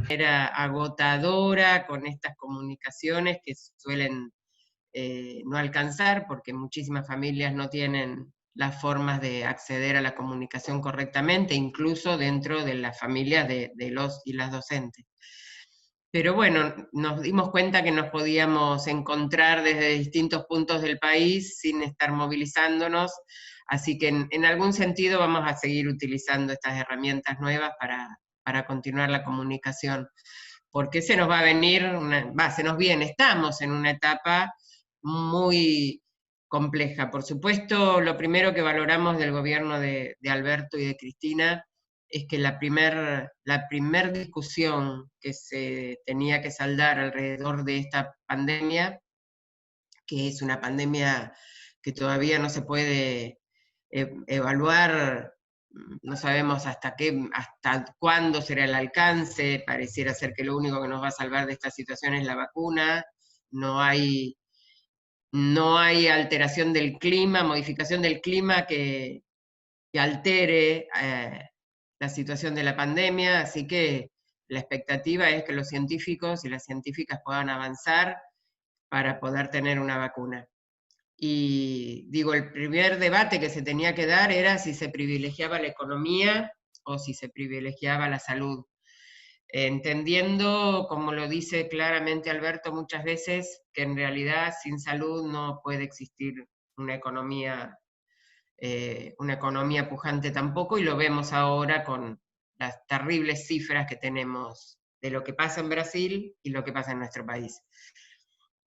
Era agotadora con estas comunicaciones que suelen no alcanzar porque muchísimas familias no tienen las formas de acceder a la comunicación correctamente, incluso dentro de las familias de los y las docentes. Pero bueno, nos dimos cuenta que nos podíamos encontrar desde distintos puntos del país sin estar movilizándonos, así que en algún sentido vamos a seguir utilizando estas herramientas nuevas para continuar la comunicación, porque se nos va a venir, se nos viene, estamos en una etapa muy compleja. Por supuesto, lo primero que valoramos del gobierno de Alberto y de Cristina es que la primer discusión que se tenía que saldar alrededor de esta pandemia, que es una pandemia que todavía no se puede evaluar, no sabemos hasta cuándo será el alcance, pareciera ser que lo único que nos va a salvar de esta situación es la vacuna, no hay alteración del clima, modificación del clima que altere la situación de la pandemia, así que la expectativa es que los científicos y las científicas puedan avanzar para poder tener una vacuna. Y digo, el primer debate que se tenía que dar era si se privilegiaba la economía o si se privilegiaba la salud. Entendiendo, como lo dice claramente Alberto muchas veces, que en realidad sin salud no puede existir una economía pujante tampoco, y lo vemos ahora con las terribles cifras que tenemos de lo que pasa en Brasil y lo que pasa en nuestro país.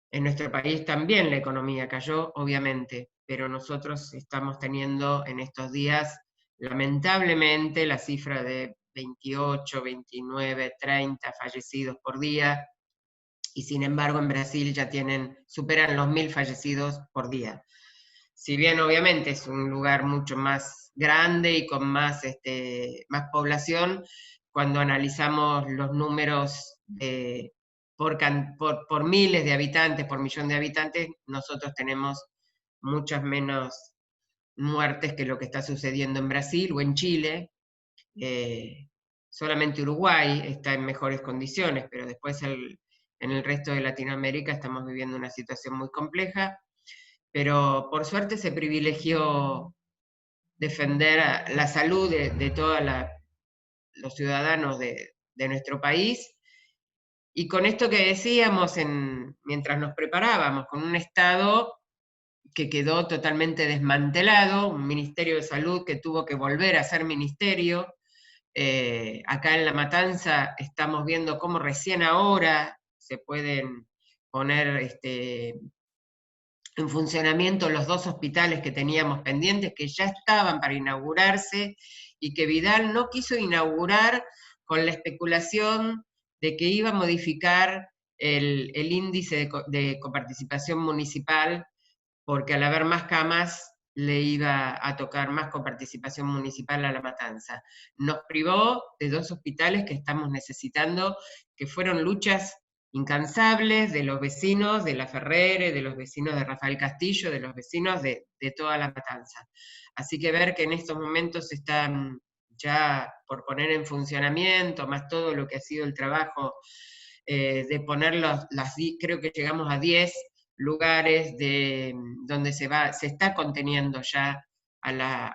En nuestro país también la economía cayó, obviamente, pero nosotros estamos teniendo en estos días, lamentablemente, la cifra de 28, 29, 30 fallecidos por día, y sin embargo en Brasil ya superan los 1000 fallecidos por día. Si bien obviamente es un lugar mucho más grande y con más población, cuando analizamos los números por miles de habitantes, por millón de habitantes, nosotros tenemos muchas menos muertes que lo que está sucediendo en Brasil o en Chile. Solamente Uruguay está en mejores condiciones, pero después en el resto de Latinoamérica estamos viviendo una situación muy compleja. Pero por suerte se privilegió defender la salud de todos los ciudadanos de nuestro país. Y con esto que decíamos mientras nos preparábamos, con un Estado que quedó totalmente desmantelado, un Ministerio de Salud que tuvo que volver a ser ministerio. Acá en La Matanza estamos viendo cómo recién ahora se pueden poner en funcionamiento los 2 hospitales que teníamos pendientes, que ya estaban para inaugurarse, y que Vidal no quiso inaugurar con la especulación de que iba a modificar el índice de coparticipación municipal, porque al haber más camas le iba a tocar más coparticipación municipal a La Matanza. Nos privó de 2 hospitales que estamos necesitando, que fueron luchas incansables de los vecinos de La Ferrere, de los vecinos de Rafael Castillo, de los vecinos de toda La Matanza. Así que ver que en estos momentos están ya por poner en funcionamiento, más todo lo que ha sido el trabajo de poner creo que llegamos a 10 lugares donde se está conteniendo ya a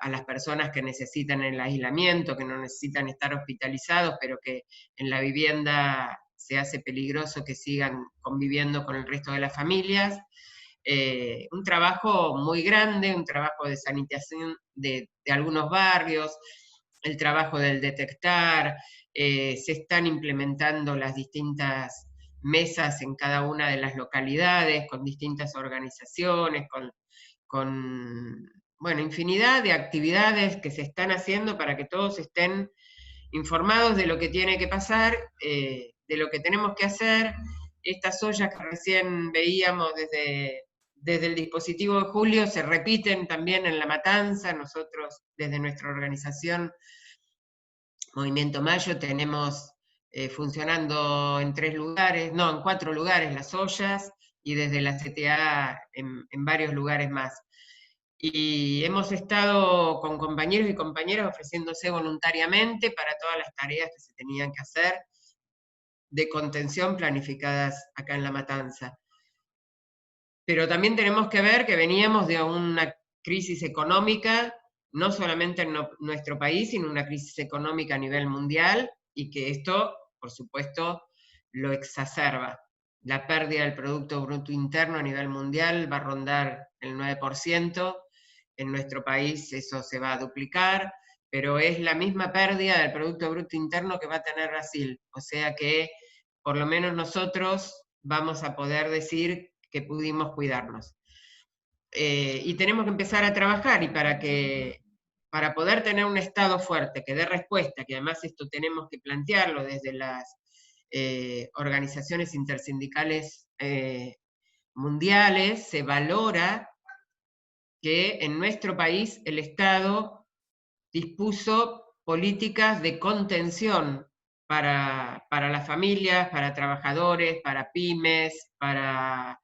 las personas que necesitan el aislamiento, que no necesitan estar hospitalizados, pero que en la vivienda se hace peligroso que sigan conviviendo con el resto de las familias. Un trabajo muy grande, un trabajo de sanitización de algunos barrios, el trabajo del detectar, se están implementando las distintas mesas en cada una de las localidades, con distintas organizaciones, con bueno, infinidad de actividades que se están haciendo para que todos estén informados de lo que tiene que pasar, de lo que tenemos que hacer, estas ollas que recién veíamos desde el dispositivo de Julio se repiten también en La Matanza. Nosotros, desde nuestra organización Movimiento Mayo, tenemos funcionando en 3 lugares, no, en 4 lugares las ollas, y desde la CTA en varios lugares más. Y hemos estado con compañeros y compañeras ofreciéndose voluntariamente para todas las tareas que se tenían que hacer de contención planificadas acá en La Matanza. Pero también tenemos que ver que veníamos de una crisis económica, no solamente en nuestro país, sino una crisis económica a nivel mundial, y que esto, por supuesto, lo exacerba. La pérdida del Producto Bruto Interno a nivel mundial va a rondar el 9%, en nuestro país eso se va a duplicar, pero es la misma pérdida del Producto Bruto Interno que va a tener Brasil, o sea que por lo menos nosotros vamos a poder decir que pudimos cuidarnos. Y tenemos que empezar a trabajar, y para poder tener un Estado fuerte que dé respuesta, que además esto tenemos que plantearlo desde las organizaciones intersindicales mundiales, se valora que en nuestro país el Estado dispuso políticas de contención para las familias, para trabajadores, para pymes, para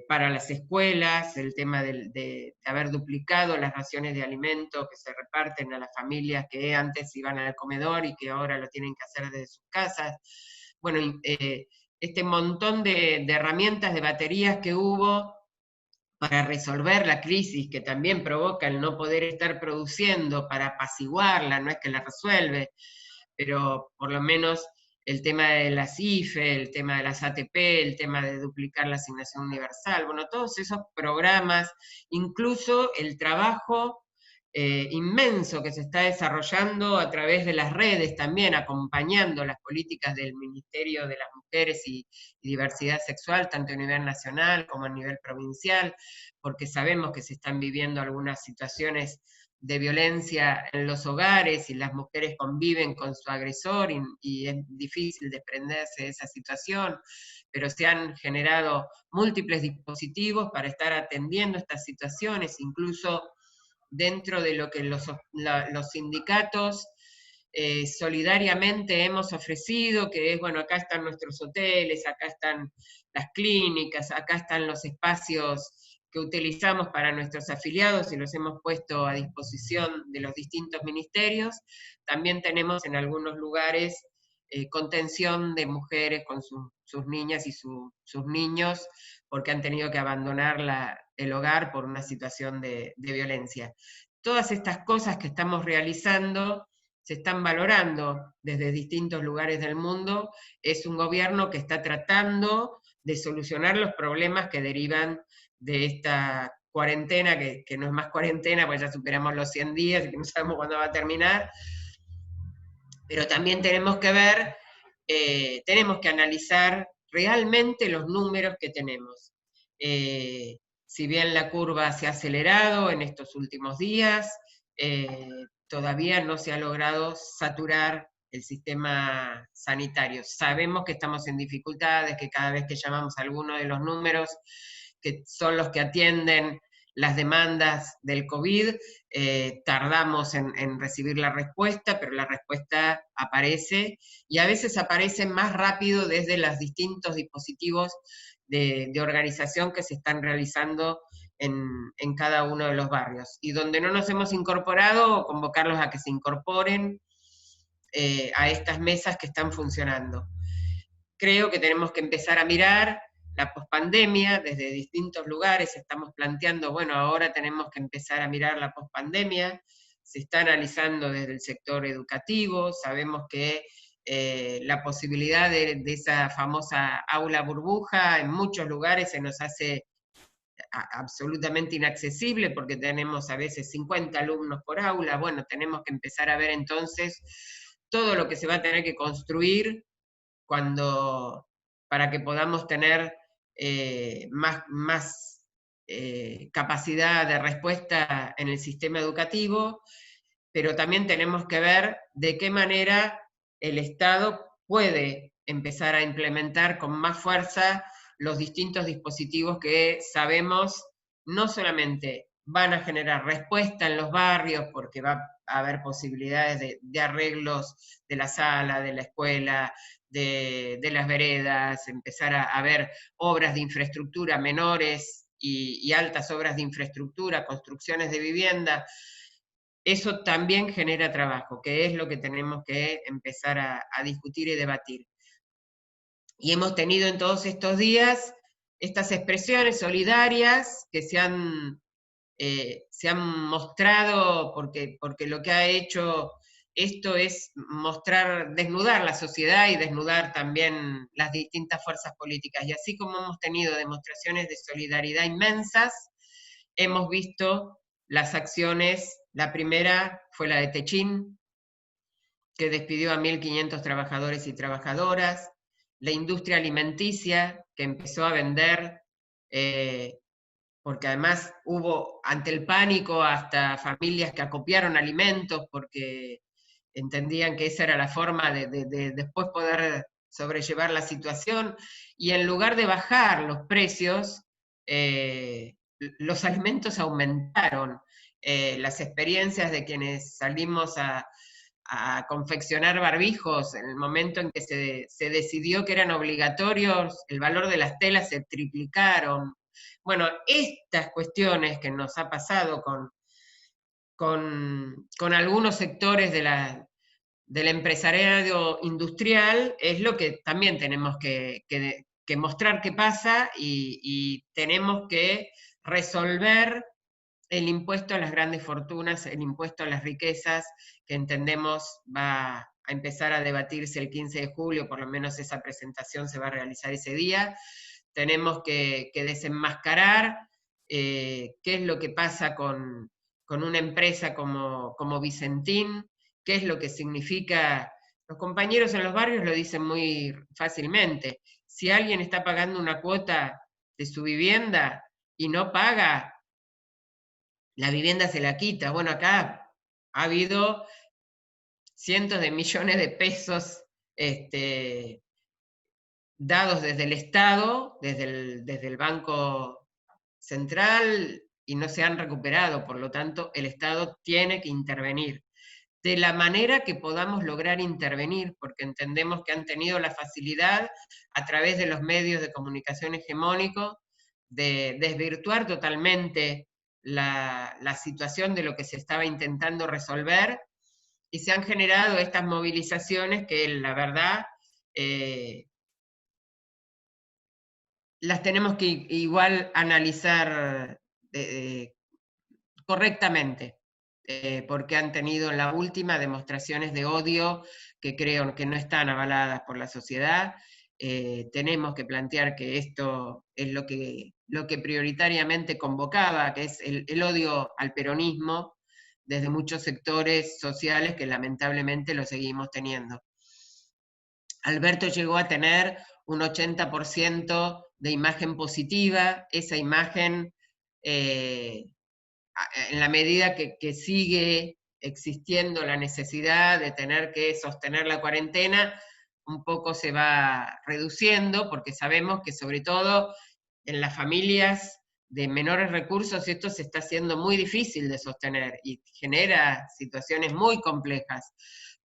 las escuelas, el tema de haber duplicado las raciones de alimento que se reparten a las familias que antes iban al comedor y que ahora lo tienen que hacer desde sus casas. Bueno, este montón de herramientas, de baterías que hubo para resolver la crisis que también provoca el no poder estar produciendo, para apaciguarla, no es que la resuelve, pero por lo menos el tema de las IFE, el tema de las ATP, el tema de duplicar la asignación universal, bueno, todos esos programas, incluso el trabajo inmenso que se está desarrollando a través de las redes también, acompañando las políticas del Ministerio de las Mujeres y Diversidad Sexual, tanto a nivel nacional como a nivel provincial, porque sabemos que se están viviendo algunas situaciones de violencia en los hogares y las mujeres conviven con su agresor y es difícil desprenderse de esa situación, pero se han generado múltiples dispositivos para estar atendiendo estas situaciones, incluso dentro de lo que los sindicatos solidariamente hemos ofrecido, que es, bueno, acá están nuestros hoteles, acá están las clínicas, acá están los espacios que utilizamos para nuestros afiliados y los hemos puesto a disposición de los distintos ministerios. También tenemos en algunos lugares contención de mujeres con sus niñas y sus niños, porque han tenido que abandonar el hogar por una situación de violencia. Todas estas cosas que estamos realizando se están valorando desde distintos lugares del mundo. Es un gobierno que está tratando de solucionar los problemas que derivan de esta cuarentena, que no es más cuarentena, pues ya superamos los 100 días y que no sabemos cuándo va a terminar, pero también tenemos que ver, tenemos que analizar realmente los números que tenemos. Si bien la curva se ha acelerado en estos últimos días, todavía no se ha logrado saturar el sistema sanitario. Sabemos que estamos en dificultades, que cada vez que llamamos a alguno de los números, que son los que atienden las demandas del COVID, tardamos en recibir la respuesta, pero la respuesta aparece, y a veces aparece más rápido desde los distintos dispositivos de organización que se están realizando en cada uno de los barrios. Y donde no nos hemos incorporado, convocarlos a que se incorporen a estas mesas que están funcionando. Creo que tenemos que empezar a mirar la pospandemia desde distintos lugares. Estamos planteando, bueno, ahora tenemos que empezar a mirar la pospandemia. Se está analizando desde el sector educativo. Sabemos que la posibilidad de esa famosa aula burbuja en muchos lugares se nos hace absolutamente inaccesible, porque tenemos a veces 50 alumnos por aula. Bueno, tenemos que empezar a ver entonces todo lo que se va a tener que construir para que podamos tener más capacidad de respuesta en el sistema educativo, pero también tenemos que ver de qué manera el Estado puede empezar a implementar con más fuerza los distintos dispositivos que sabemos no solamente van a generar respuesta en los barrios, porque va a haber posibilidades de arreglos de la sala, de la escuela, de las veredas, empezar a ver obras de infraestructura menores y altas obras de infraestructura, construcciones de vivienda. Eso también genera trabajo, que es lo que tenemos que empezar a discutir y debatir. Y hemos tenido en todos estos días estas expresiones solidarias que se han mostrado, porque lo que ha hecho esto es mostrar, desnudar la sociedad y desnudar también las distintas fuerzas políticas. Y así como hemos tenido demostraciones de solidaridad inmensas, hemos visto las acciones. La primera fue la de Techín, que despidió a 1.500 trabajadores y trabajadoras, la industria alimenticia, que empezó a vender, porque además hubo, ante el pánico, hasta familias que acopiaron alimentos porque entendían que esa era la forma de después poder sobrellevar la situación, y en lugar de bajar los precios, los alimentos aumentaron. Las experiencias de quienes salimos a confeccionar barbijos, en el momento en que se decidió que eran obligatorios, el valor de las telas se triplicaron. Bueno, estas cuestiones que nos ha pasado con algunos sectores del empresariado industrial es lo que también tenemos que mostrar que pasa, y tenemos que resolver el impuesto a las grandes fortunas, el impuesto a las riquezas, que entendemos va a empezar a debatirse el 15 de julio, por lo menos esa presentación se va a realizar ese día. Tenemos que desenmascarar qué es lo que pasa con una empresa como Vicentín, qué es lo que significa. Los compañeros en los barrios lo dicen muy fácilmente. Si alguien está pagando una cuota de su vivienda y no paga, la vivienda se la quita. Bueno, acá ha habido cientos de millones de pesos dados desde el Estado, desde el Banco Central, y no se han recuperado. Por lo tanto, el Estado tiene que intervenir de la manera que podamos lograr intervenir, porque entendemos que han tenido la facilidad, a través de los medios de comunicación hegemónicos, de desvirtuar totalmente la situación de lo que se estaba intentando resolver, y se han generado estas movilizaciones que, la verdad, las tenemos que igual analizar correctamente, porque han tenido en la última demostraciones de odio que creo que no están avaladas por la sociedad. Tenemos que plantear que esto es lo que prioritariamente convocaba, que es el odio al peronismo desde muchos sectores sociales que lamentablemente lo seguimos teniendo. Alberto llegó a tener un 80% de imagen positiva. Esa imagen, en la medida que sigue existiendo la necesidad de tener que sostener la cuarentena, un poco se va reduciendo, porque sabemos que sobre todo en las familias de menores recursos esto se está haciendo muy difícil de sostener y genera situaciones muy complejas.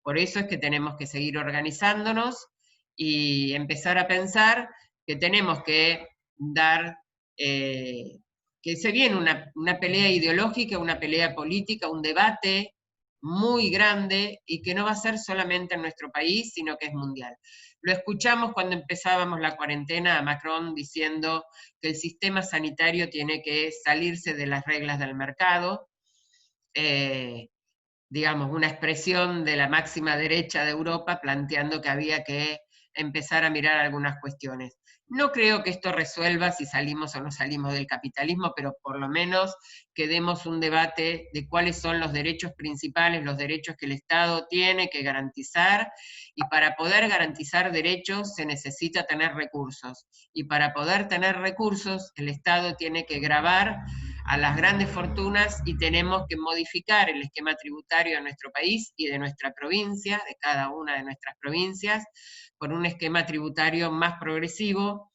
Por eso es que tenemos que seguir organizándonos y empezar a pensar que tenemos que dar, que se viene una pelea ideológica, una pelea política, un debate muy grande, y que no va a ser solamente en nuestro país, sino que es mundial. Lo escuchamos cuando empezábamos la cuarentena a Macron diciendo que el sistema sanitario tiene que salirse de las reglas del mercado, digamos, una expresión de la máxima derecha de Europa planteando que había que empezar a mirar algunas cuestiones. No creo que esto resuelva si salimos o no salimos del capitalismo, pero por lo menos que demos un debate de cuáles son los derechos principales, los derechos que el Estado tiene que garantizar, y para poder garantizar derechos se necesita tener recursos, y para poder tener recursos el Estado tiene que gravar a las grandes fortunas, y tenemos que modificar el esquema tributario de nuestro país y de nuestra provincia, de cada una de nuestras provincias, por un esquema tributario más progresivo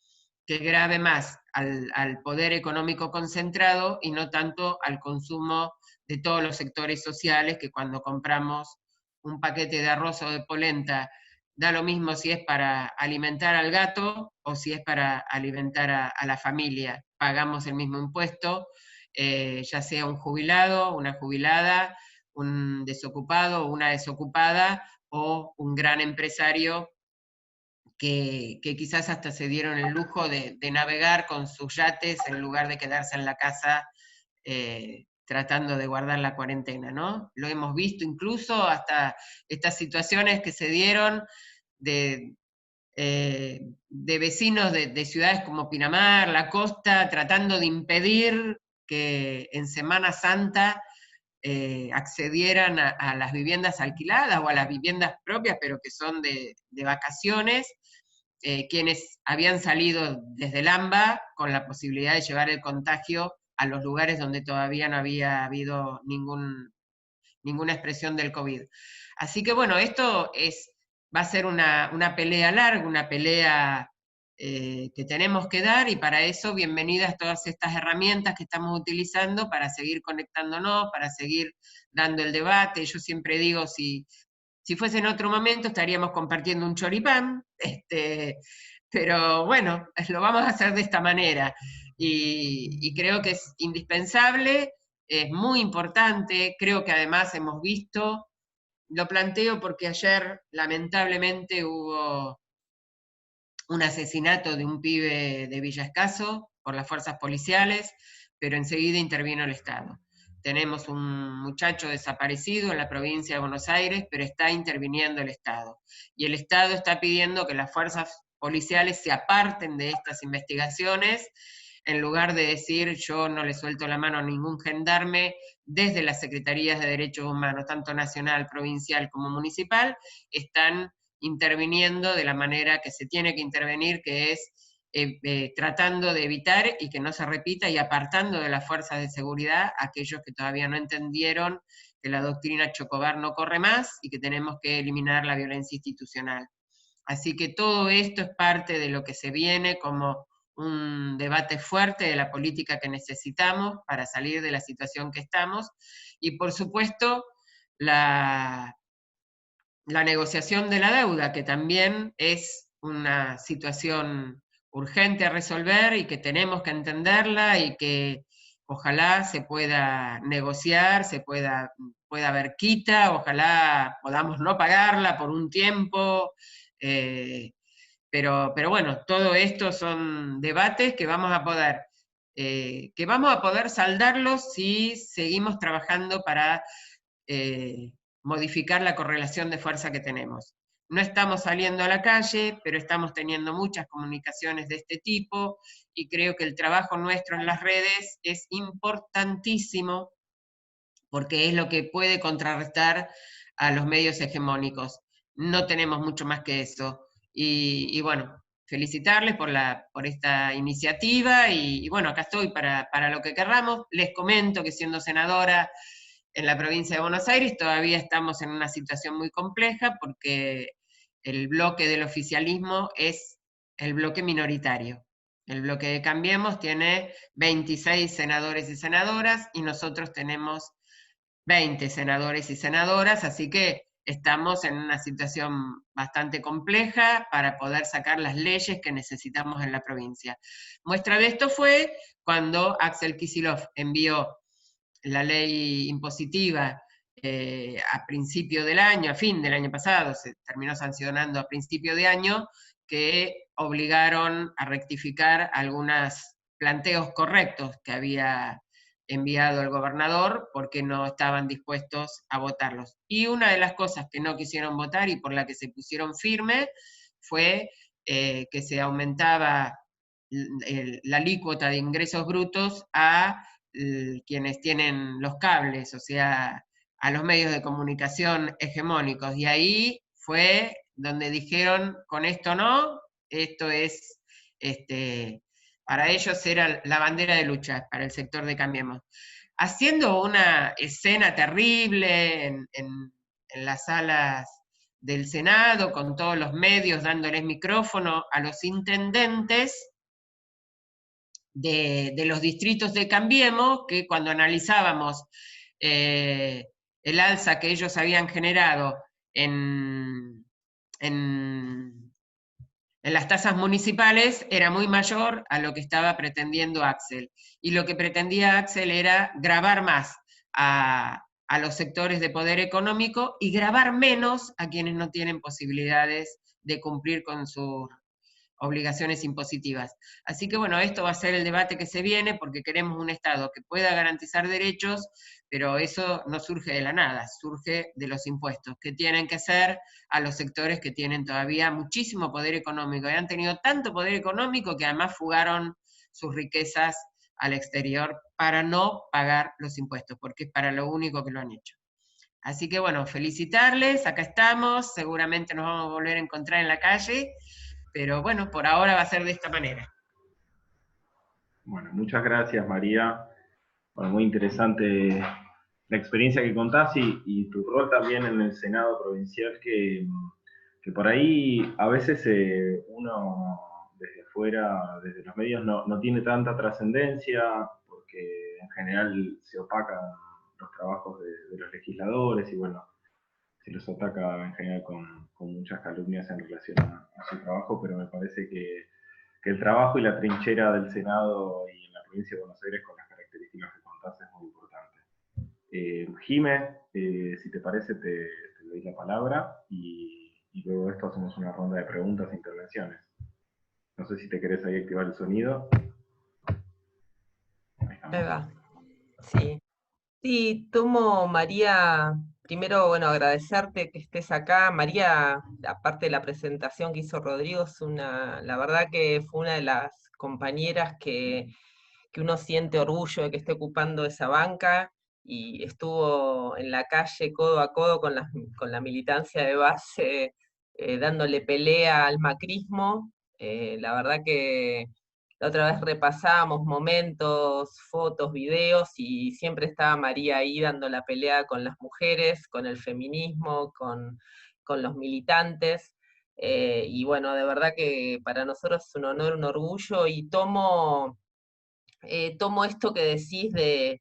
que grave más al poder económico concentrado y no tanto al consumo de todos los sectores sociales, que cuando compramos un paquete de arroz o de polenta, da lo mismo si es para alimentar al gato o si es para alimentar a la familia. Pagamos el mismo impuesto, ya sea un jubilado, una jubilada, un desocupado o una desocupada, o un gran empresario que quizás hasta se dieron el lujo de navegar con sus yates en lugar de quedarse en la casa tratando de guardar la cuarentena, ¿no? Lo hemos visto incluso hasta estas situaciones que se dieron de, de vecinos de ciudades como Pinamar, la costa, tratando de impedir que en Semana Santa accedieran a las viviendas alquiladas o a las viviendas propias, pero que son de vacaciones, quienes habían salido desde el AMBA con la posibilidad de llevar el contagio a los lugares donde todavía no había habido ninguna expresión del COVID. Así que bueno, esto va a ser una pelea larga, una pelea que tenemos que dar, y para eso bienvenidas todas estas herramientas que estamos utilizando para seguir conectándonos, para seguir dando el debate. Yo siempre digo, si fuese en otro momento estaríamos compartiendo un choripán, pero bueno, lo vamos a hacer de esta manera. Y creo que es indispensable, es muy importante, creo que además hemos visto, lo planteo porque ayer lamentablemente hubo un asesinato de un pibe de Villa Escaso por las fuerzas policiales, pero enseguida intervino el Estado. Tenemos un muchacho desaparecido en la provincia de Buenos Aires, pero está interviniendo el Estado. Y el Estado está pidiendo que las fuerzas policiales se aparten de estas investigaciones, en lugar de decir yo no le suelto la mano a ningún gendarme. Desde las Secretarías de Derechos Humanos, tanto nacional, provincial como municipal, están interviniendo de la manera que se tiene que intervenir, que es tratando de evitar y que no se repita, y apartando de las fuerzas de seguridad a aquellos que todavía no entendieron que la doctrina Chocobar no corre más y que tenemos que eliminar la violencia institucional. Así que todo esto es parte de lo que se viene como un debate fuerte de la política que necesitamos para salir de la situación que estamos, y por supuesto la negociación de la deuda, que también es una situación urgente a resolver y que tenemos que entenderla, y que ojalá se pueda negociar, pueda haber quita, ojalá podamos no pagarla por un tiempo, pero bueno, todo esto son debates que vamos a poder saldarlos si seguimos trabajando para modificar la correlación de fuerza que tenemos. No estamos saliendo a la calle, pero estamos teniendo muchas comunicaciones de este tipo, y creo que el trabajo nuestro en las redes es importantísimo, porque es lo que puede contrarrestar a los medios hegemónicos. No tenemos mucho más que eso. Y bueno, felicitarles por esta iniciativa, y bueno, acá estoy para lo que querramos. Les comento que siendo senadora en la provincia de Buenos Aires todavía estamos en una situación muy compleja, porque el bloque del oficialismo es el bloque minoritario. El bloque de Cambiemos tiene 26 senadores y senadoras, y nosotros tenemos 20 senadores y senadoras, así que estamos en una situación bastante compleja para poder sacar las leyes que necesitamos en la provincia. Muestra de esto fue cuando Axel Kicillof envió la ley impositiva a principio del año, a fin del año pasado, se terminó sancionando a principio de año, que obligaron a rectificar algunos planteos correctos que había enviado el gobernador, porque no estaban dispuestos a votarlos. Y una de las cosas que no quisieron votar y por la que se pusieron firme fue que se aumentaba la alícuota de ingresos brutos a quienes tienen los cables, o sea, a los medios de comunicación hegemónicos. Y ahí fue donde dijeron, con esto no, esto es, para ellos era la bandera de lucha, para el sector de Cambiemos. Haciendo una escena terrible en las salas del Senado, con todos los medios dándoles micrófono a los intendentes de los distritos de Cambiemos, que cuando analizábamos el alza que ellos habían generado en las tasas municipales era muy mayor a lo que estaba pretendiendo Axel. Y lo que pretendía Axel era gravar más a los sectores de poder económico y gravar menos a quienes no tienen posibilidades de cumplir con sus obligaciones impositivas. Así que bueno, esto va a ser el debate que se viene porque queremos un Estado que pueda garantizar derechos, pero eso no surge de la nada, surge de los impuestos, que tienen que ser a los sectores que tienen todavía muchísimo poder económico y han tenido tanto poder económico que además fugaron sus riquezas al exterior para no pagar los impuestos, porque es para lo único que lo han hecho. Así que bueno, felicitarles, acá estamos, seguramente nos vamos a volver a encontrar en la calle, pero bueno, por ahora va a ser de esta manera. Bueno, muchas gracias, María. Bueno, muy interesante la experiencia que contás y tu rol también en el Senado provincial, que por ahí a veces uno desde afuera, desde los medios, no tiene tanta trascendencia, porque en general se opacan los trabajos de los legisladores y bueno, se los ataca en general con muchas calumnias en relación a su trabajo, pero me parece que el trabajo y la trinchera del Senado y en la provincia de Buenos Aires con las características que contás es muy importante. Jime, si te parece, te doy la palabra y luego de esto hacemos una ronda de preguntas e intervenciones. No sé si te querés ahí activar el sonido. Ahí Ahí estamos. va. Sí. Sí, tomo, María, primero, bueno, agradecerte que estés acá. María, aparte de la presentación que hizo Rodrigo, la verdad que fue una de las compañeras que uno siente orgullo de que esté ocupando esa banca y estuvo en la calle codo a codo con la militancia de base, dándole pelea al macrismo. La verdad que la otra vez repasábamos momentos, fotos, videos, y siempre estaba María ahí dando la pelea con las mujeres, con el feminismo, con los militantes. Y bueno, de verdad que para nosotros es un honor, un orgullo, y tomo esto que decís de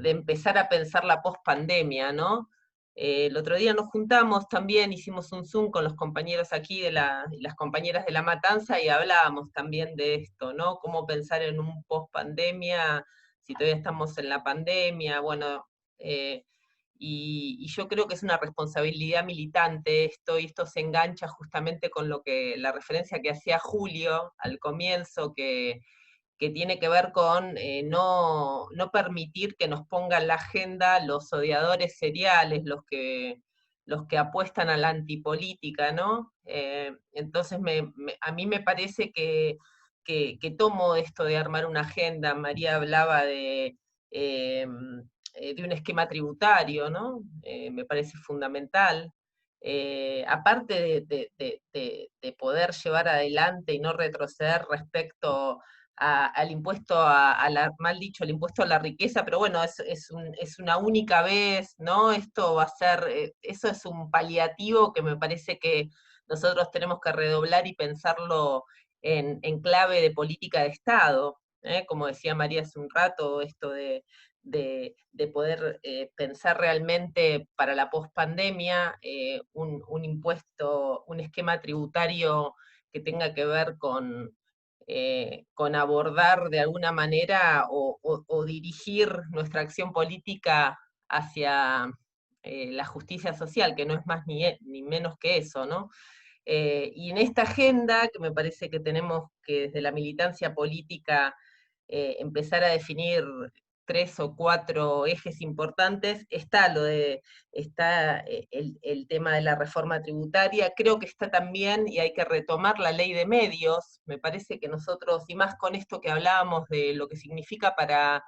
empezar a pensar la pospandemia, ¿no? El otro día nos juntamos también, hicimos un Zoom con los compañeros aquí y las compañeras de La Matanza y hablábamos también de esto, ¿no? Cómo pensar en un pospandemia, si todavía estamos en la pandemia, bueno, y yo creo que es una responsabilidad militante esto, y esto se engancha justamente con la referencia que hacía Julio al comienzo, que tiene que ver con no permitir que nos pongan la agenda los odiadores seriales, los que apuestan a la antipolítica, ¿no? Entonces a mí me parece que tomo esto de armar una agenda. María hablaba de un esquema tributario, ¿no? Me parece fundamental. Aparte de poder llevar adelante y no retroceder respecto al impuesto mal dicho, el impuesto a la riqueza, pero bueno, es una única vez, ¿no? Esto va a ser, eso es un paliativo que me parece que nosotros tenemos que redoblar y pensarlo en clave de política de Estado, ¿eh? Como decía María hace un rato, esto de poder pensar realmente para la pospandemia un impuesto, un esquema tributario que tenga que ver con abordar de alguna manera o dirigir nuestra acción política hacia la justicia social, que no es más ni menos que eso, ¿no? Y en esta agenda, que me parece que tenemos que desde la militancia política empezar a definir 3 o 4 ejes importantes, está el tema de la reforma tributaria, creo que está también, y hay que retomar la ley de medios. Me parece que nosotros, y más con esto que hablábamos de lo que significa para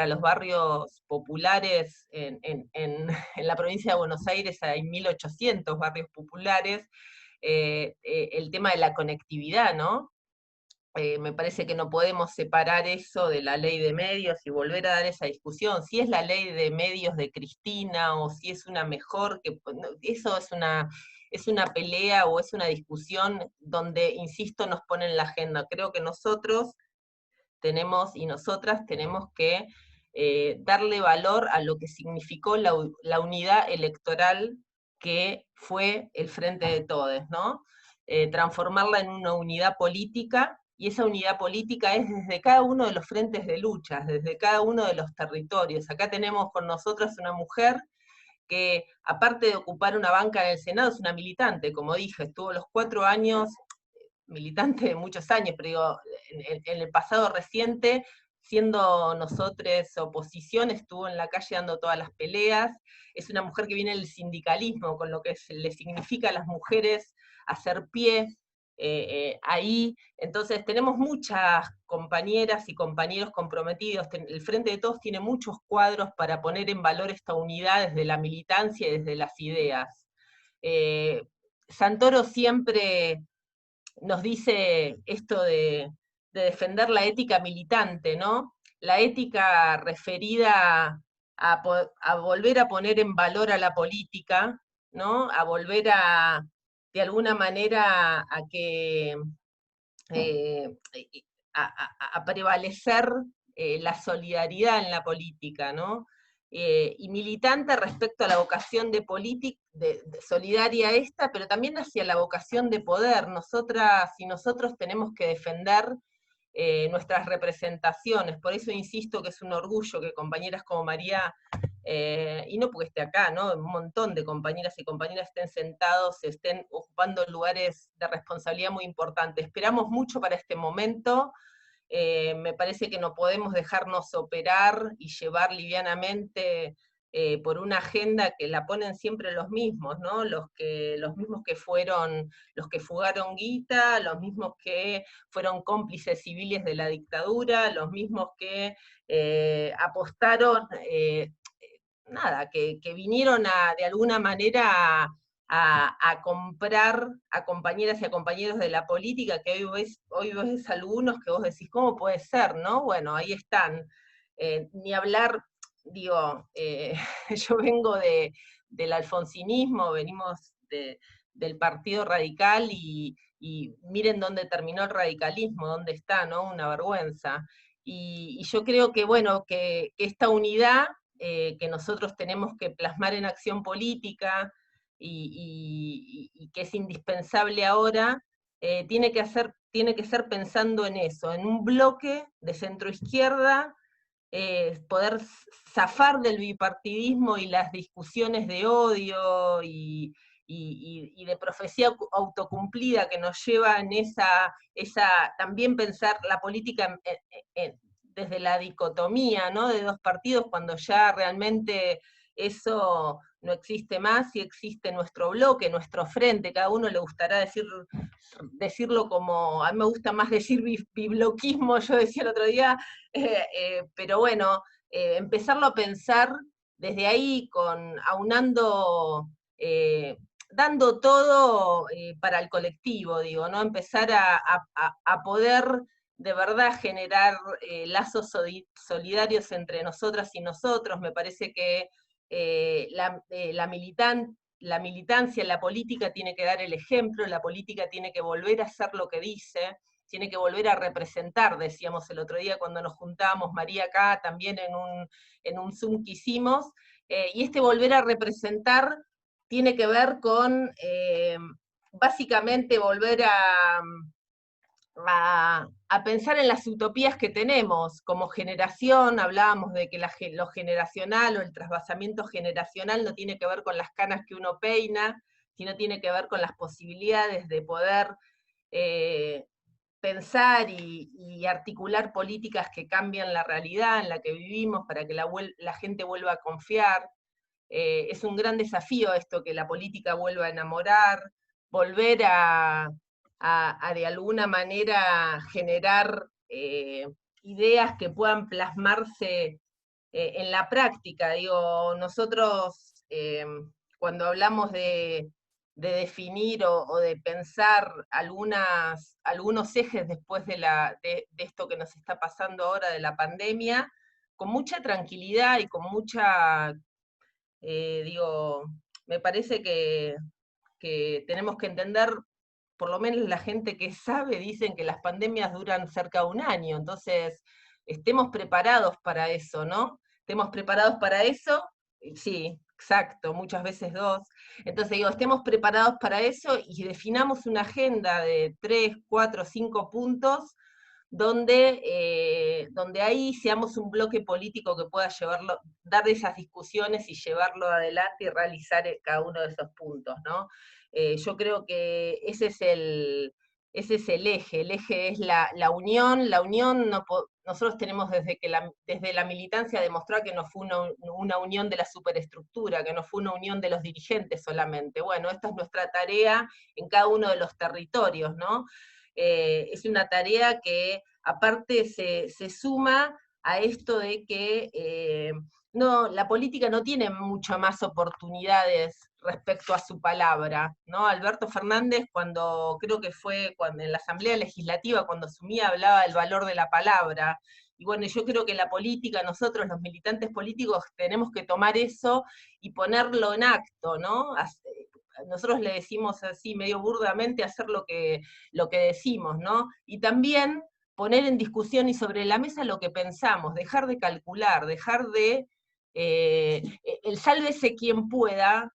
los barrios populares, en la provincia de Buenos Aires hay 1.800 barrios populares, el tema de la conectividad, ¿no? Me parece que no podemos separar eso de la ley de medios y volver a dar esa discusión, si es la ley de medios de Cristina o si es una mejor, eso es una pelea o es una discusión donde, insisto, nos pone en la agenda. Creo que nosotros tenemos y nosotras tenemos que darle valor a lo que significó la unidad electoral que fue el Frente de Todos, ¿no? Transformarla en una unidad política, y esa unidad política es desde cada uno de los frentes de lucha, desde cada uno de los territorios. Acá tenemos con nosotras una mujer que, aparte de ocupar una banca en el Senado, es una militante, como dije, estuvo los 4 años, militante de muchos años, pero digo, en el pasado reciente, siendo nosotros oposición, estuvo en la calle dando todas las peleas. Es una mujer que viene del sindicalismo, con lo que le significa a las mujeres hacer pie ahí. Entonces tenemos muchas compañeras y compañeros comprometidos. El Frente de Todos tiene muchos cuadros para poner en valor esta unidad desde la militancia y desde las ideas. Santoro siempre nos dice esto de defender la ética militante, ¿no? La ética referida a volver a poner en valor a la política, ¿no? A volver de alguna manera, a que a prevalecer la solidaridad en la política, ¿no? Y militante respecto a la vocación de solidaria esta, pero también hacia la vocación de poder. Nosotras y nosotros tenemos que defender nuestras representaciones, por eso insisto que es un orgullo que compañeras como María, y no porque esté acá, ¿no? Un montón de compañeras y compañeras estén sentados, estén ocupando lugares de responsabilidad muy importantes. Esperamos mucho para este momento. Me parece que no podemos dejarnos operar y llevar livianamente por una agenda que la ponen siempre los mismos, ¿no? Los mismos que fueron, los que fugaron guita, los mismos que fueron cómplices civiles de la dictadura, los mismos que apostaron, nada, que vinieron de alguna manera a comprar a compañeras y a compañeros de la política, que hoy ves algunos que vos decís, ¿cómo puede ser, no? Bueno, ahí están. Ni hablar, digo, yo vengo del alfonsinismo, venimos del Partido Radical, y miren dónde terminó el radicalismo, dónde está, ¿no? Una vergüenza. Y yo creo que, bueno, que esta unidad que nosotros tenemos que plasmar en acción política, y que es indispensable ahora, tiene que ser pensando en eso, en un bloque de centroizquierda, poder zafar del bipartidismo y las discusiones de odio y de profecía autocumplida que nos llevan también pensar la política desde la dicotomía, ¿no? De dos partidos, cuando ya realmente eso no existe más, y existe nuestro bloque, nuestro frente. Cada uno le gustará decirlo como, a mí me gusta más decir bibloquismo, yo decía el otro día, pero bueno, empezarlo a pensar desde ahí, aunando, dando todo para el colectivo, digo, ¿no? Empezar a poder de verdad generar lazos solidarios entre nosotras y nosotros. Me parece que la militancia en la política tiene que dar el ejemplo, la política tiene que volver a hacer lo que dice, tiene que volver a representar, decíamos el otro día cuando nos juntábamos, María acá, también en un Zoom que hicimos, y este volver a representar tiene que ver con básicamente volver a pensar en las utopías que tenemos como generación. Hablábamos de que lo generacional o el trasvasamiento generacional no tiene que ver con las canas que uno peina, sino tiene que ver con las posibilidades de poder pensar y articular políticas que cambian la realidad en la que vivimos para que la gente vuelva a confiar. Es un gran desafío esto, que la política vuelva a enamorar, volver a de alguna manera generar ideas que puedan plasmarse en la práctica. Digo, nosotros cuando hablamos de definir o de pensar algunos ejes después de esto que nos está pasando ahora de la pandemia, con mucha tranquilidad y con mucha, me parece que tenemos que entender, por lo menos la gente que sabe, dicen que las pandemias duran cerca de un año, entonces estemos preparados para eso, ¿no? Estemos preparados para eso, sí, exacto, muchas veces dos. Entonces digo, estemos preparados para eso y definamos una agenda de 3, 4, 5 puntos donde ahí seamos un bloque político que pueda llevarlo, dar esas discusiones y llevarlo adelante y realizar cada uno de esos puntos, ¿no? Yo creo que ese es el eje es la unión, nosotros tenemos desde la militancia demostrar que no fue una unión de la superestructura, que no fue una unión de los dirigentes solamente. Bueno, esta es nuestra tarea en cada uno de los territorios, ¿no? Es una tarea que aparte se suma a esto de que la política no tiene muchas más oportunidades respecto a su palabra, ¿no? Alberto Fernández, creo que fue en la Asamblea Legislativa, cuando asumía, hablaba del valor de la palabra. Y bueno, yo creo que la política, nosotros los militantes políticos, tenemos que tomar eso y ponerlo en acto, ¿no? Nosotros le decimos así medio burdamente hacer lo que decimos, ¿no? Y también poner en discusión y sobre la mesa lo que pensamos, dejar de calcular, dejar de el sálvese quien pueda,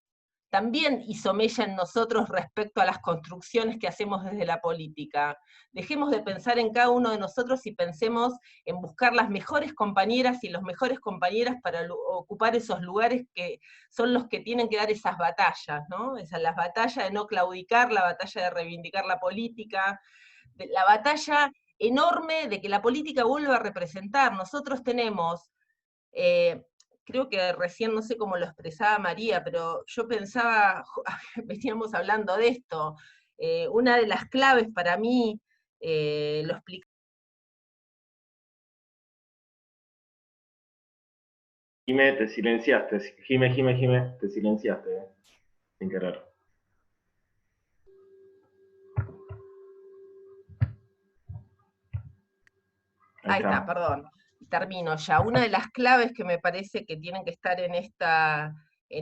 también hizo mella en nosotros respecto a las construcciones que hacemos desde la política. Dejemos de pensar en cada uno de nosotros y pensemos en buscar las mejores compañeras y los mejores compañeras para ocupar esos lugares que son los que tienen que dar esas batallas, ¿no? Las batallas de no claudicar, la batalla de reivindicar la política, la batalla enorme de que la política vuelva a representar. Nosotros tenemos... creo que recién no sé cómo lo expresaba María, pero yo pensaba, veníamos hablando de esto, una de las claves para mí, lo expliqué. Jime, te silenciaste. Jime, te silenciaste, sin querer. Ahí está, perdón. Termino ya. Una de las claves que me parece que tienen que estar en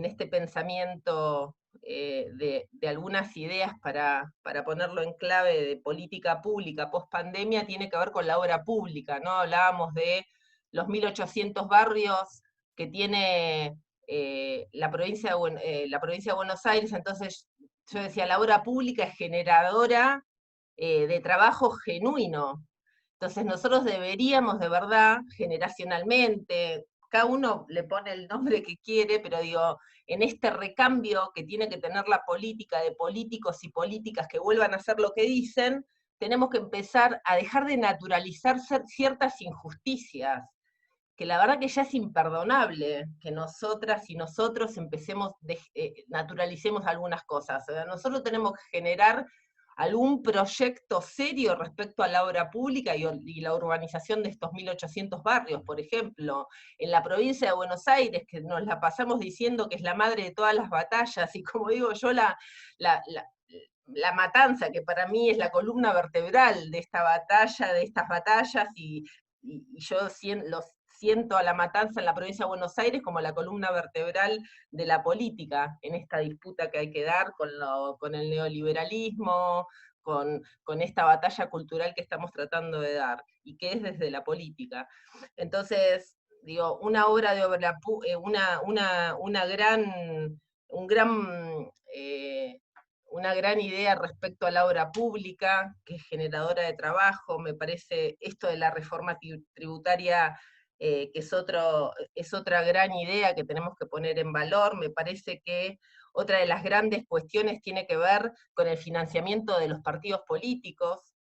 este pensamiento de algunas ideas para ponerlo en clave de política pública post pandemia tiene que ver con la obra pública, ¿no? Hablábamos de los 1.800 barrios que tiene la provincia de Buenos Aires, entonces yo decía, la obra pública es generadora de trabajo genuino. Entonces nosotros deberíamos de verdad, generacionalmente, cada uno le pone el nombre que quiere, pero digo, en este recambio que tiene que tener la política de políticos y políticas que vuelvan a hacer lo que dicen, tenemos que empezar a dejar de naturalizar ciertas injusticias, que la verdad que ya es imperdonable que nosotras y nosotros naturalicemos algunas cosas. O sea, nosotros tenemos que generar algún proyecto serio respecto a la obra pública y la urbanización de estos 1.800 barrios, por ejemplo, en la provincia de Buenos Aires, que nos la pasamos diciendo que es la madre de todas las batallas, y como digo yo, la Matanza, que para mí es la columna vertebral de esta batalla, de estas batallas, y yo siento a La Matanza en la provincia de Buenos Aires como la columna vertebral de la política, en esta disputa que hay que dar con el neoliberalismo, con esta batalla cultural que estamos tratando de dar, y que es desde la política. Entonces, digo, una obra de obra, una gran idea respecto a la obra pública, que es generadora de trabajo. Me parece esto de la reforma tributaria, que es otra gran idea que tenemos que poner en valor. Me parece que otra de las grandes cuestiones tiene que ver con el financiamiento de los partidos políticos.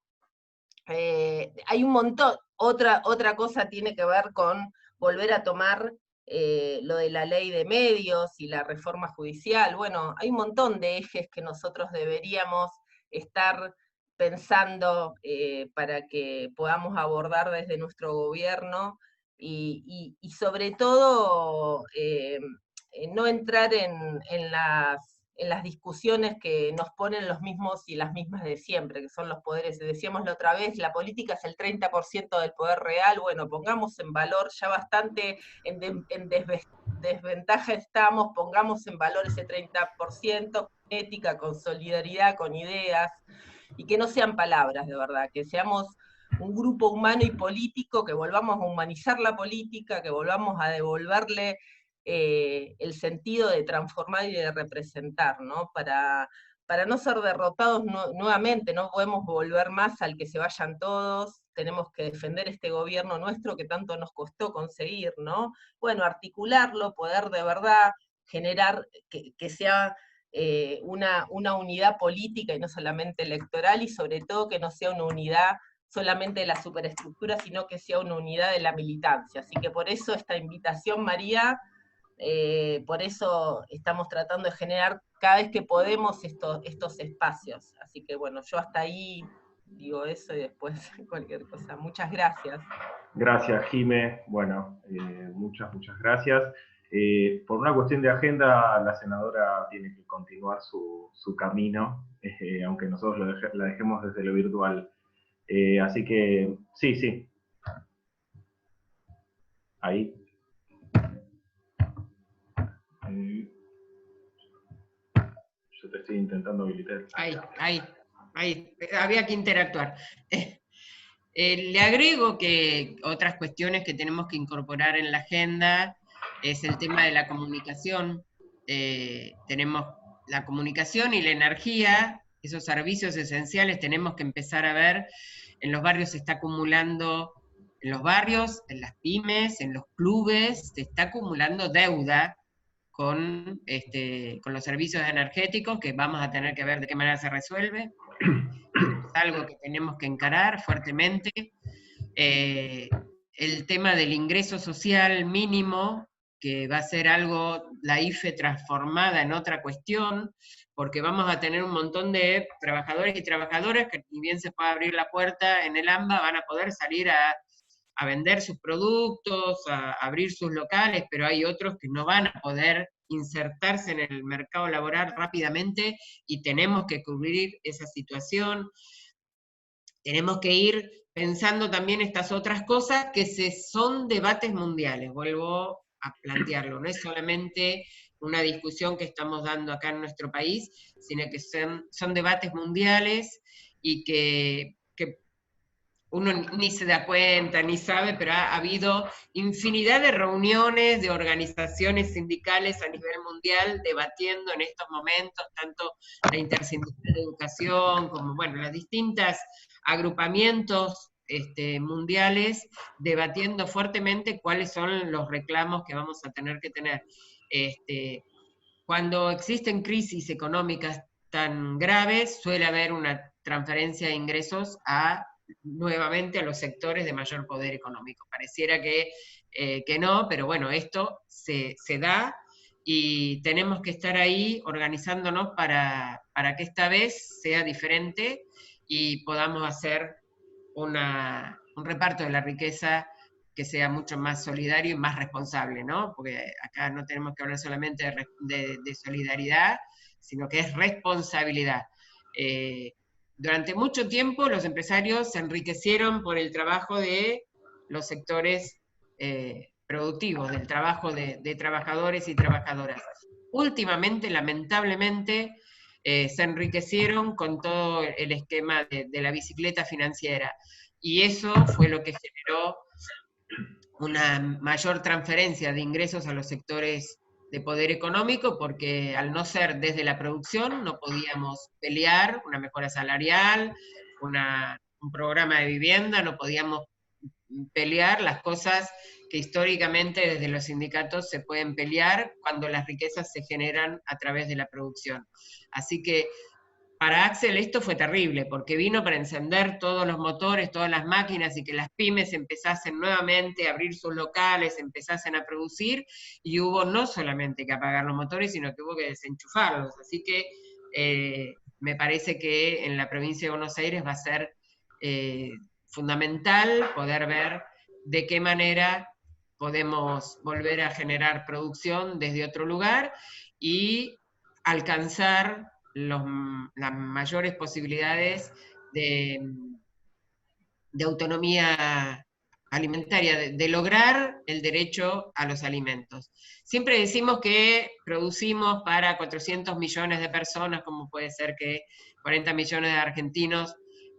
Hay un montón, otra cosa tiene que ver con volver a tomar lo de la ley de medios y la reforma judicial. Bueno, hay un montón de ejes que nosotros deberíamos estar pensando para que podamos abordar desde nuestro gobierno y sobre todo no entrar en en las discusiones que nos ponen los mismos y las mismas de siempre, que son los poderes. Decíamos la otra vez, la política es el 30% del poder real. Bueno, pongamos en valor, ya bastante en desventaja estamos, pongamos en valor ese 30%, con ética, con solidaridad, con ideas, y que no sean palabras de verdad, que seamos un grupo humano y político, que volvamos a humanizar la política, que volvamos a devolverle el sentido de transformar y de representar, ¿no? Para no ser derrotados nuevamente, no podemos volver más al que se vayan todos, tenemos que defender este gobierno nuestro que tanto nos costó conseguir, ¿no? Bueno, articularlo, poder de verdad generar que sea una unidad política y no solamente electoral, y sobre todo que no sea una unidad solamente de la superestructura, sino que sea una unidad de la militancia. Así que por eso esta invitación, María, por eso estamos tratando de generar cada vez que podemos estos espacios. Así que bueno, yo hasta ahí digo eso y después cualquier cosa. Muchas gracias. Gracias, Jime. Bueno, muchas gracias. Por una cuestión de agenda, la senadora tiene que continuar su camino, aunque nosotros la dejemos desde lo virtual. Así que, sí. Ahí. Yo te estoy intentando habilitar. Ahí. Había que interactuar. Le agrego que otras cuestiones que tenemos que incorporar en la agenda es el tema de la comunicación. Tenemos la comunicación y la energía, esos servicios esenciales tenemos que empezar a ver. En los barrios se está acumulando, en los barrios, en las pymes, en los clubes, se está acumulando deuda con los servicios energéticos, que vamos a tener que ver de qué manera se resuelve. Es algo que tenemos que encarar fuertemente. El tema del ingreso social mínimo, que va a ser algo, la IFE transformada en otra cuestión, porque vamos a tener un montón de trabajadores y trabajadoras que, ni bien se pueda abrir la puerta en el AMBA, van a poder salir a vender sus productos, a abrir sus locales, pero hay otros que no van a poder insertarse en el mercado laboral rápidamente, y tenemos que cubrir esa situación. Tenemos que ir pensando también estas otras cosas que son debates mundiales, vuelvo a plantearlo, no es solamente una discusión que estamos dando acá en nuestro país, sino que son debates mundiales, y que uno ni se da cuenta, ni sabe, pero ha habido infinidad de reuniones de organizaciones sindicales a nivel mundial debatiendo en estos momentos, tanto la Intersindical de Educación como, bueno, las distintas agrupamientos mundiales, debatiendo fuertemente cuáles son los reclamos que vamos a tener que tener. Cuando existen crisis económicas tan graves, suele haber una transferencia de ingresos nuevamente a los sectores de mayor poder económico. Pareciera que no, pero bueno, esto se da, y tenemos que estar ahí organizándonos para que esta vez sea diferente y podamos hacer un reparto de la riqueza que sea mucho más solidario y más responsable, ¿no? Porque acá no tenemos que hablar solamente de solidaridad, sino que es responsabilidad. Durante mucho tiempo los empresarios se enriquecieron por el trabajo de los sectores productivos, del trabajo de trabajadores y trabajadoras. Últimamente, lamentablemente, se enriquecieron con todo el esquema de la bicicleta financiera, y eso fue lo que generó una mayor transferencia de ingresos a los sectores de poder económico, porque al no ser desde la producción no podíamos pelear una mejora salarial, un programa de vivienda, no podíamos pelear las cosas que históricamente desde los sindicatos se pueden pelear cuando las riquezas se generan a través de la producción. Así que para Axel esto fue terrible, porque vino para encender todos los motores, todas las máquinas, y que las pymes empezasen nuevamente a abrir sus locales, empezasen a producir, y hubo no solamente que apagar los motores, sino que hubo que desenchufarlos. Así que me parece que en la provincia de Buenos Aires va a ser fundamental poder ver de qué manera podemos volver a generar producción desde otro lugar, y alcanzar las mayores posibilidades de autonomía alimentaria, de lograr el derecho a los alimentos. Siempre decimos que producimos para 400 millones de personas, como puede ser que 40 millones de argentinos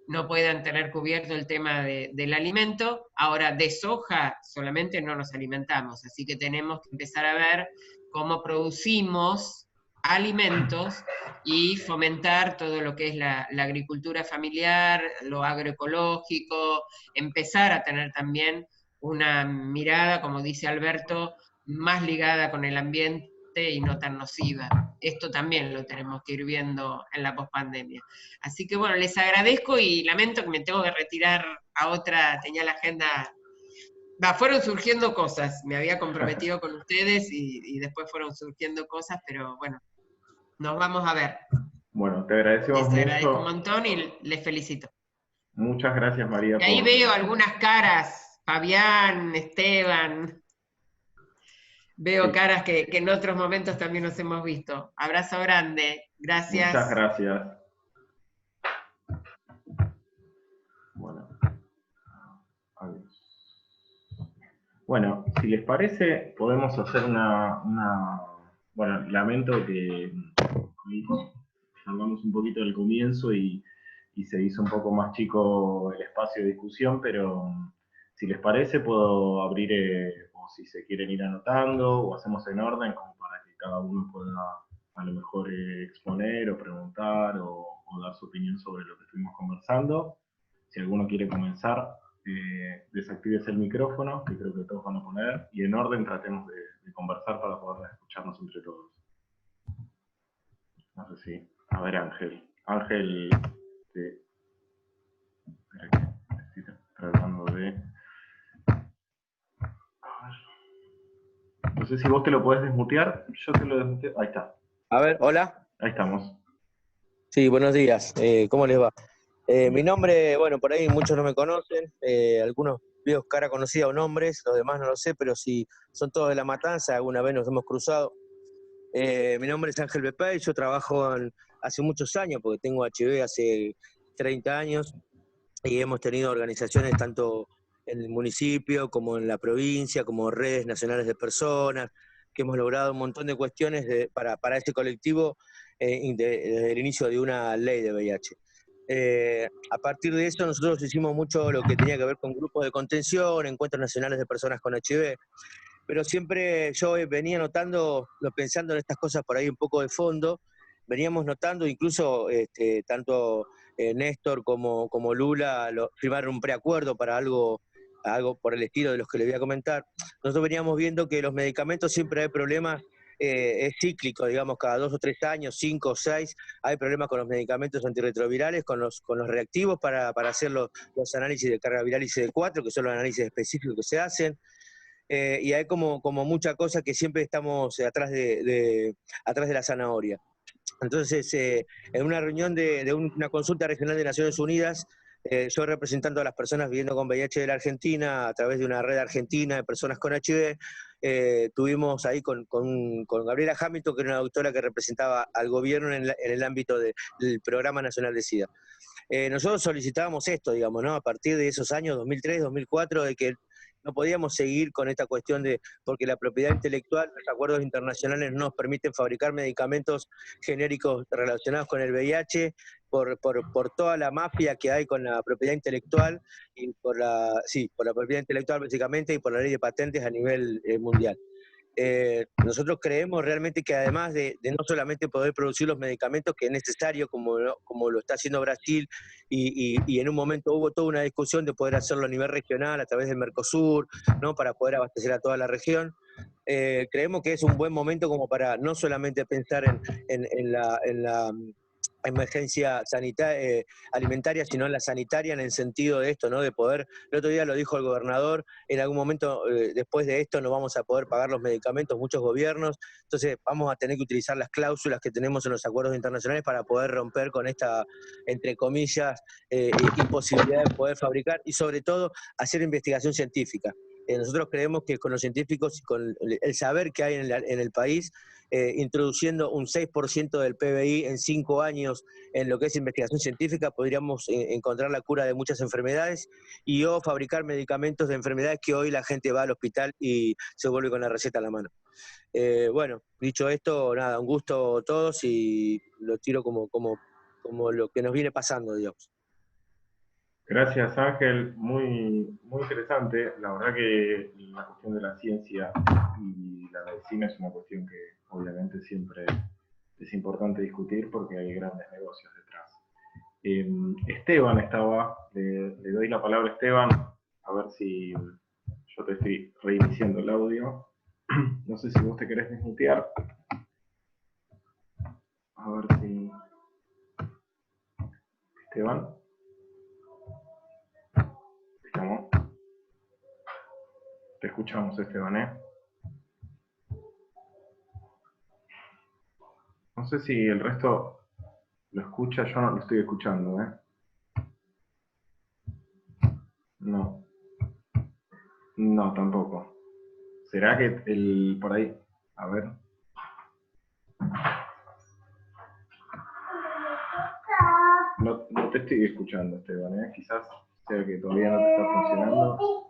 no puedan tener cubierto el tema del alimento. Ahora, de soja solamente no nos alimentamos, así que tenemos que empezar a ver cómo producimos alimentos y fomentar todo lo que es la agricultura familiar, lo agroecológico, empezar a tener también una mirada, como dice Alberto, más ligada con el ambiente y no tan nociva. Esto también lo tenemos que ir viendo en la pospandemia. Así que bueno, les agradezco y lamento que me tengo que retirar a otra, tenía la agenda. Fueron surgiendo cosas, me había comprometido con ustedes y después fueron surgiendo cosas, pero bueno, nos vamos a ver. Bueno, te agradecemos Les agradezco un mucho. montón y les felicito. Muchas gracias, María. Y ahí veo algunas caras, Fabián, Esteban, veo Sí. caras que en otros momentos también nos hemos visto. Abrazo grande, gracias. Muchas gracias. Bueno, adiós. Bueno, si les parece, podemos hacer bueno, lamento que hablamos un poquito del comienzo y se hizo un poco más chico el espacio de discusión, pero si les parece puedo abrir, o si se quieren ir anotando, o hacemos en orden como para que cada uno pueda a lo mejor exponer o preguntar o dar su opinión sobre lo que estuvimos conversando. Si alguno quiere comenzar, desactives el micrófono, que creo que todos van a poner, y en orden tratemos de conversar para poder escucharnos entre todos. No sé si... A ver, Ángel. Ángel, espera que estoy tratando de... A ver. No sé si vos te lo podés desmutear. Yo te lo desmuteo. Ahí está. A ver, hola. Ahí estamos. Sí, buenos días. ¿Cómo les va? Mi nombre, bueno, por ahí muchos no me conocen. Algunos veo cara conocida o nombres, los demás no lo sé, pero si son todos de La Matanza, alguna vez nos hemos cruzado. Mi nombre es Ángel Bepay, yo trabajo hace muchos años, porque tengo HIV hace 30 años, y hemos tenido organizaciones tanto en el municipio como en la provincia, como redes nacionales de personas, que hemos logrado un montón de cuestiones para este colectivo desde el inicio de una ley de VIH. A partir de eso nosotros hicimos mucho lo que tenía que ver con grupos de contención, encuentros nacionales de personas con HIV, pero siempre yo venía notando, pensando en estas cosas por ahí un poco de fondo, veníamos notando incluso tanto Néstor como Lula firmaron un preacuerdo para algo por el estilo de los que les voy a comentar. Nosotros veníamos viendo que los medicamentos siempre hay problemas, es cíclico, digamos, cada 2 o 3 años, 5 o 6, hay problemas con los medicamentos antirretrovirales, con los reactivos para hacer los análisis de carga viral y CD4, que son los análisis específicos que se hacen. Y hay como mucha cosa que siempre estamos atrás de la zanahoria. Entonces, en una reunión de una consulta regional de Naciones Unidas, yo representando a las personas viviendo con VIH de la Argentina, a través de una red argentina de personas con HIV, tuvimos ahí con Gabriela Hamilton, que era una doctora que representaba al gobierno en el ámbito del Programa Nacional de SIDA. Nosotros solicitábamos esto, digamos, ¿no? A partir de esos años, 2003, 2004, de que no podíamos seguir con esta cuestión porque la propiedad intelectual, los acuerdos internacionales no nos permiten fabricar medicamentos genéricos relacionados con el VIH, por toda la mafia que hay con la propiedad intelectual, y por la propiedad intelectual básicamente, y por la ley de patentes a nivel mundial. Nosotros creemos realmente que además de no solamente poder producir los medicamentos, que es necesario, como lo está haciendo Brasil, y en un momento hubo toda una discusión de poder hacerlo a nivel regional a través del Mercosur, ¿no? Para poder abastecer a toda la región. Creemos que es un buen momento como para no solamente pensar en la emergencia sanitaria, alimentaria, sino en la sanitaria, en el sentido de esto, ¿no? De poder, el otro día lo dijo el gobernador, en algún momento después de esto no vamos a poder pagar los medicamentos, muchos gobiernos, entonces vamos a tener que utilizar las cláusulas que tenemos en los acuerdos internacionales para poder romper con esta, entre comillas, imposibilidad de poder fabricar, y sobre todo hacer investigación científica. Nosotros creemos que con los científicos y con el saber que hay en el país, introduciendo un 6% del PBI en 5 años en lo que es investigación científica, podríamos encontrar la cura de muchas enfermedades y o fabricar medicamentos de enfermedades que hoy la gente va al hospital y se vuelve con la receta a la mano. Bueno, dicho esto, nada, un gusto a todos y lo tiro como lo que nos viene pasando, digamos. Gracias, Ángel. Muy, muy interesante. La verdad que la cuestión de la ciencia y la medicina es una cuestión que obviamente siempre es importante discutir porque hay grandes negocios detrás. Esteban estaba, le doy la palabra a Esteban, a ver si yo te estoy reiniciando el audio. No sé si vos te querés desmutear. A ver si... Esteban. ¿Estamos? Te escuchamos, Esteban, ¿eh? No sé si el resto lo escucha, yo no lo estoy escuchando, ¿eh? No. No, tampoco. ¿Será que por ahí? A ver. No te estoy escuchando, Esteban, ¿eh? Quizás sea que todavía no te está funcionando.